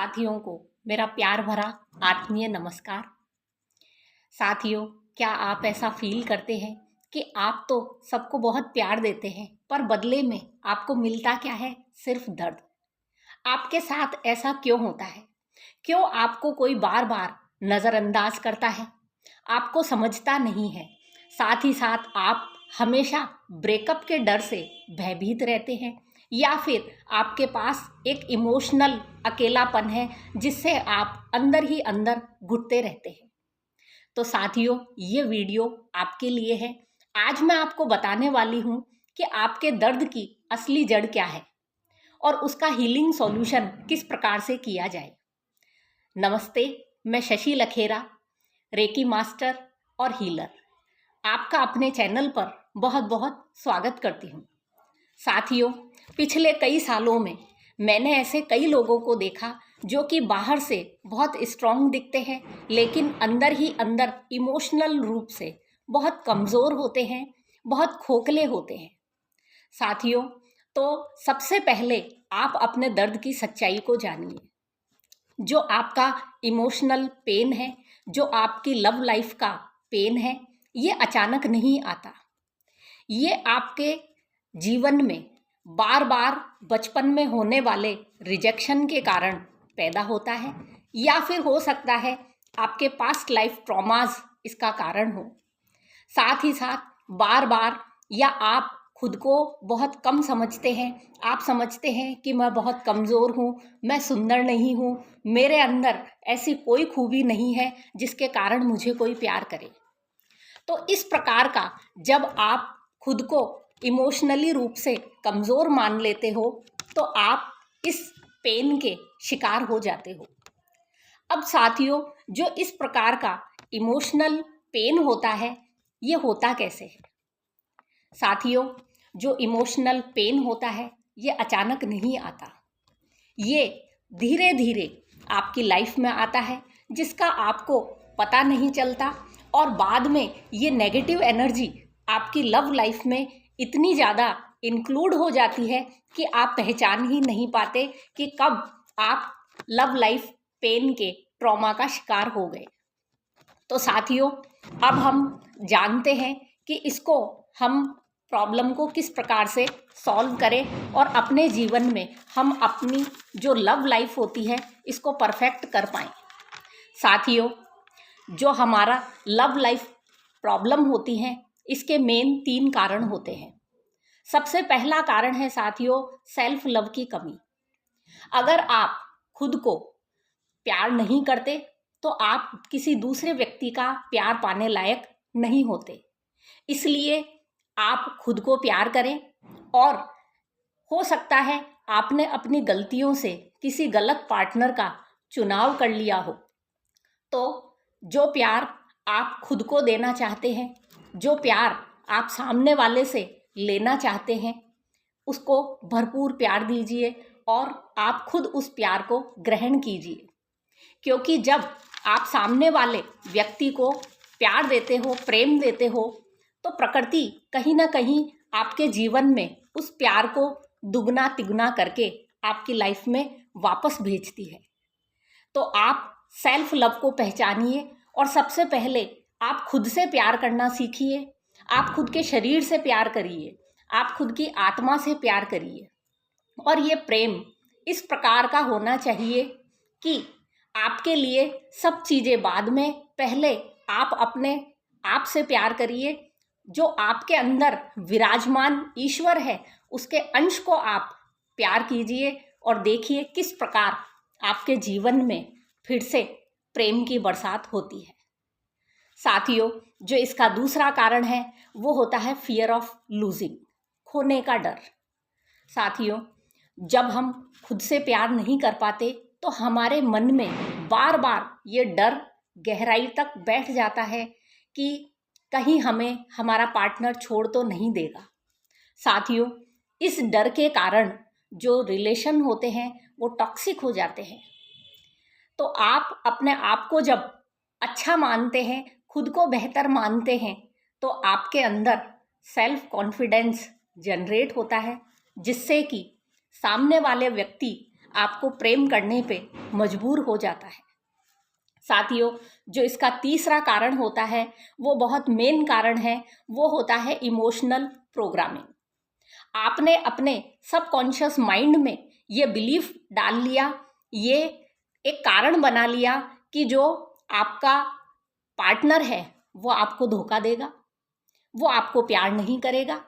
साथियों को मेरा प्यार भरा आत्मीय नमस्कार। साथियों, क्या आप ऐसा फील करते हैं कि आप तो सबको बहुत प्यार देते हैं पर बदले में आपको मिलता क्या है? सिर्फ दर्द। आपके साथ ऐसा क्यों होता है? क्यों आपको कोई बार बार नज़रअंदाज करता है, आपको समझता नहीं है? साथ ही साथ आप हमेशा ब्रेकअप के डर से भयभीत रहते हैं या फिर आपके पास एक इमोशनल अकेलापन है जिससे आप अंदर ही अंदर घुटते रहते हैं। तो साथियों, ये वीडियो आपके लिए है। आज मैं आपको बताने वाली हूँ कि आपके दर्द की असली जड़ क्या है और उसका हीलिंग सॉल्यूशन किस प्रकार से किया जाए। नमस्ते, मैं शशि लखेरा, रेकी मास्टर और हीलर, आपका अपने चैनल पर बहुत बहुत स्वागत करती हूँ। साथियों, पिछले कई सालों में मैंने ऐसे कई लोगों को देखा जो कि बाहर से बहुत स्ट्रांग दिखते हैं लेकिन अंदर ही अंदर इमोशनल रूप से बहुत कमज़ोर होते हैं, बहुत खोखले होते हैं। साथियों, तो सबसे पहले आप अपने दर्द की सच्चाई को जानिए। जो आपका इमोशनल पेन है, जो आपकी लव लाइफ का पेन है, ये अचानक नहीं आता। ये आपके जीवन में बार बार बचपन में होने वाले रिजेक्शन के कारण पैदा होता है या फिर हो सकता है आपके पास्ट लाइफ ट्रॉमास इसका कारण हो। साथ ही साथ बार बार या आप खुद को बहुत कम समझते हैं, आप समझते हैं कि मैं बहुत कमज़ोर हूँ, मैं सुंदर नहीं हूँ, मेरे अंदर ऐसी कोई खूबी नहीं है जिसके कारण मुझे कोई प्यार करे। तो इस प्रकार का जब आप खुद को इमोशनली रूप से कमज़ोर मान लेते हो तो आप इस पेन के शिकार हो जाते हो। अब साथियों, जो इस प्रकार का इमोशनल पेन होता है, ये होता कैसे है? साथियों, जो इमोशनल पेन होता है ये अचानक नहीं आता, ये धीरे धीरे आपकी लाइफ में आता है जिसका आपको पता नहीं चलता और बाद में ये नेगेटिव एनर्जी आपकी लव लाइफ में इतनी ज़्यादा इंक्लूड हो जाती है कि आप पहचान ही नहीं पाते कि कब आप लव लाइफ पेन के ट्रॉमा का शिकार हो गए। तो साथियों, अब हम जानते हैं कि इसको हम प्रॉब्लम को किस प्रकार से सॉल्व करें और अपने जीवन में हम अपनी जो लव लाइफ होती है इसको परफेक्ट कर पाएँ। साथियों, जो हमारा लव लाइफ प्रॉब्लम होती है इसके मेन 3 कारण होते हैं। सबसे पहला कारण है साथियों, सेल्फ लव की कमी। अगर आप खुद को प्यार नहीं करते तो आप किसी दूसरे व्यक्ति का प्यार पाने लायक नहीं होते। इसलिए आप खुद को प्यार करें और हो सकता है आपने अपनी गलतियों से किसी गलत पार्टनर का चुनाव कर लिया हो, तो जो प्यार आप खुद को देना चाहते हैं, जो प्यार आप सामने वाले से लेना चाहते हैं, उसको भरपूर प्यार दीजिए और आप खुद उस प्यार को ग्रहण कीजिए। क्योंकि जब आप सामने वाले व्यक्ति को प्यार देते हो, प्रेम देते हो, तो प्रकृति कहीं ना कहीं आपके जीवन में उस प्यार को दुगना तिगुना करके आपकी लाइफ में वापस भेजती है। तो आप सेल्फ लव को पहचानिए और सबसे पहले आप खुद से प्यार करना सीखिए। आप खुद के शरीर से प्यार करिए, आप खुद की आत्मा से प्यार करिए। और ये प्रेम इस प्रकार का होना चाहिए कि आपके लिए सब चीज़ें बाद में, पहले आप अपने आप से प्यार करिए। जो आपके अंदर विराजमान ईश्वर है उसके अंश को आप प्यार कीजिए और देखिए किस प्रकार आपके जीवन में फिर से प्रेम की बरसात होती है। साथियों, जो इसका दूसरा कारण है वो होता है फियर ऑफ लूजिंग, खोने का डर। साथियों, जब हम खुद से प्यार नहीं कर पाते तो हमारे मन में बार बार ये डर गहराई तक बैठ जाता है कि कहीं हमें हमारा पार्टनर छोड़ तो नहीं देगा। साथियों, इस डर के कारण जो रिलेशन होते हैं वो टॉक्सिक हो जाते हैं। तो आप अपने आप को जब अच्छा मानते हैं, खुद को बेहतर मानते हैं, तो आपके अंदर सेल्फ कॉन्फिडेंस जनरेट होता है जिससे कि सामने वाले व्यक्ति आपको प्रेम करने पे मजबूर हो जाता है। साथियों, जो इसका तीसरा कारण होता है, वो बहुत मेन कारण है, वो होता है इमोशनल प्रोग्रामिंग। आपने अपने सबकॉन्शियस माइंड में ये बिलीफ डाल लिया, ये एक कारण बना लिया कि जो आपका पार्टनर है वो आपको धोखा देगा, वो आपको प्यार नहीं करेगा।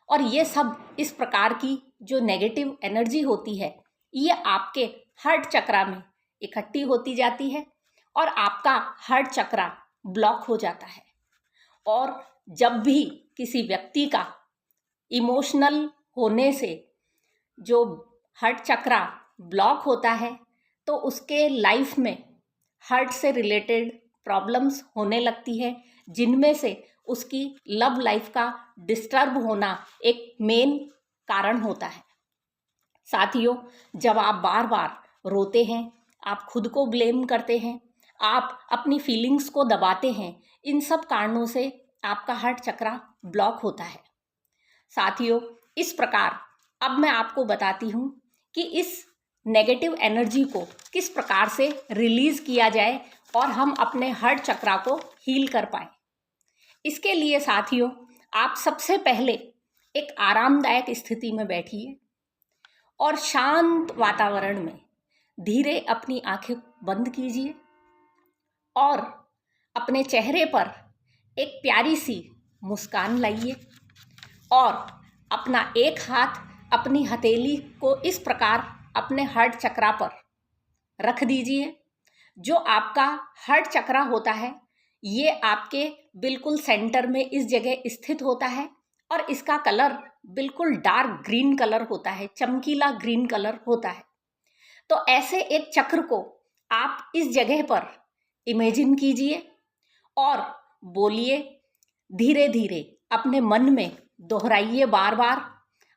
और ये सब इस प्रकार की जो नेगेटिव एनर्जी होती है, ये आपके हार्ट चक्रा में इकट्ठी होती जाती है और आपका हार्ट चक्रा ब्लॉक हो जाता है। और जब भी किसी व्यक्ति का इमोशनल होने से जो हार्ट चक्रा ब्लॉक होता है, तो उसके लाइफ में हार्ट से रिलेटेड प्रॉब्लम्स होने लगती है, जिनमें से उसकी लव लाइफ का डिस्टर्ब होना एक मेन कारण होता है। साथियों, जब आप बार बार रोते हैं, आप खुद को ब्लेम करते हैं, आप अपनी फीलिंग्स को दबाते हैं, इन सब कारणों से आपका हार्ट चक्रा ब्लॉक होता है। साथियों, इस प्रकार अब मैं आपको बताती हूँ कि इस नेगेटिव एनर्जी को किस प्रकार से रिलीज किया जाए और हम अपने हार्ट चक्रा को हील कर पाएं। इसके लिए साथियों, आप सबसे पहले एक आरामदायक स्थिति में बैठिए और शांत वातावरण में धीरे अपनी आंखें बंद कीजिए और अपने चेहरे पर एक प्यारी सी मुस्कान लाइए और अपना एक हाथ अपनी हथेली को इस प्रकार अपने हार्ट चक्रा पर रख दीजिए। जो आपका हार्ट चक्रा होता है, ये आपके बिल्कुल सेंटर में इस जगह स्थित होता है और इसका कलर बिल्कुल डार्क ग्रीन कलर होता है, चमकीला ग्रीन कलर होता है। तो ऐसे एक चक्र को आप इस जगह पर इमेजिन कीजिए और बोलिए, धीरे धीरे अपने मन में दोहराइए बार बार,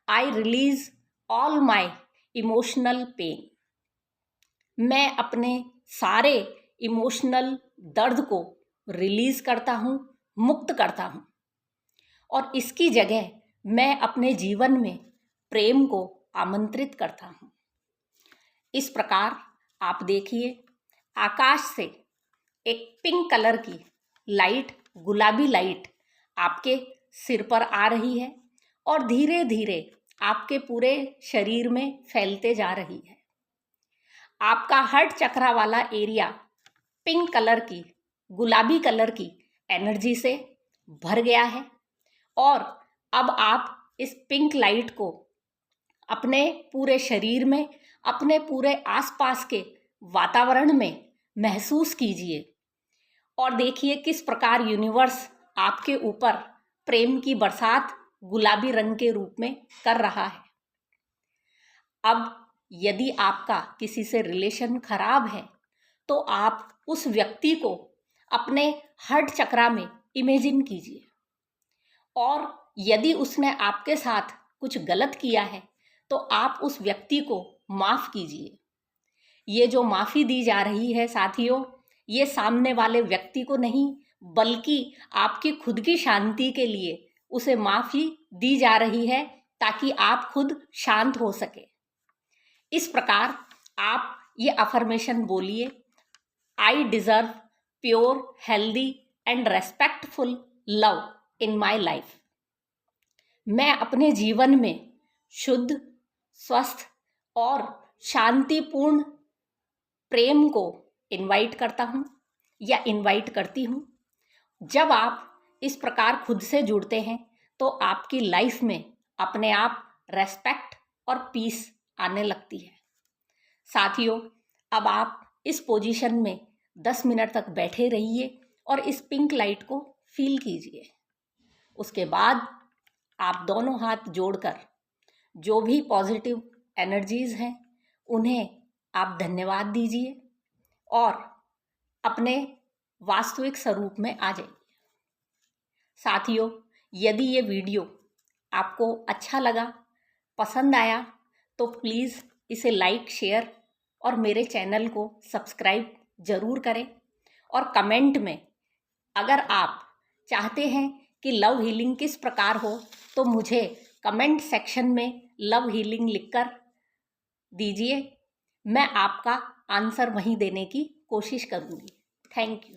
I release all my emotional pain. मैं अपने सारे इमोशनल दर्द को रिलीज करता हूँ, मुक्त करता हूँ और इसकी जगह मैं अपने जीवन में प्रेम को आमंत्रित करता हूँ। इस प्रकार आप देखिए, आकाश से एक पिंक कलर की लाइट, गुलाबी लाइट आपके सिर पर आ रही है और धीरे धीरे आपके पूरे शरीर में फैलते जा रही है। आपका हार्ट चक्रा वाला एरिया पिंक कलर की, गुलाबी कलर की एनर्जी से भर गया है और अब आप इस पिंक लाइट को अपने पूरे शरीर में, अपने पूरे आसपास के वातावरण में महसूस कीजिए और देखिए किस प्रकार यूनिवर्स आपके ऊपर प्रेम की बरसात गुलाबी रंग के रूप में कर रहा है। अब यदि आपका किसी से रिलेशन खराब है, तो आप उस व्यक्ति को अपने हार्ट चक्रा में इमेजिन कीजिए और यदि उसने आपके साथ कुछ गलत किया है, तो आप उस व्यक्ति को माफ़ कीजिए। ये जो माफ़ी दी जा रही है साथियों, ये सामने वाले व्यक्ति को नहीं, बल्कि आपकी खुद की शांति के लिए उसे माफ़ी दी जा रही है, ताकि आप खुद शांत हो सके। इस प्रकार आप ये अफर्मेशन बोलिए, I deserve pure, healthy and respectful love in my life. मैं अपने जीवन में शुद्ध, स्वस्थ और शांतिपूर्ण प्रेम को इनवाइट करता हूँ या इनवाइट करती हूँ। जब आप इस प्रकार खुद से जुड़ते हैं, तो आपकी लाइफ में अपने आप रेस्पेक्ट और पीस आने लगती है। साथियों, अब आप इस पोजीशन में 10 मिनट तक बैठे रहिए और इस पिंक लाइट को फील कीजिए। उसके बाद आप दोनों हाथ जोड़कर जो भी पॉजिटिव एनर्जीज हैं, उन्हें आप धन्यवाद दीजिए और अपने वास्तविक स्वरूप में आ जाइए। साथियों, यदि ये वीडियो आपको अच्छा लगा, पसंद आया, तो प्लीज़ इसे लाइक, शेयर और मेरे चैनल को सब्सक्राइब ज़रूर करें। और कमेंट में अगर आप चाहते हैं कि लव हीलिंग किस प्रकार हो, तो मुझे कमेंट सेक्शन में लव हीलिंग लिखकर दीजिए। मैं आपका आंसर वहीं देने की कोशिश करूँगी। Thank you.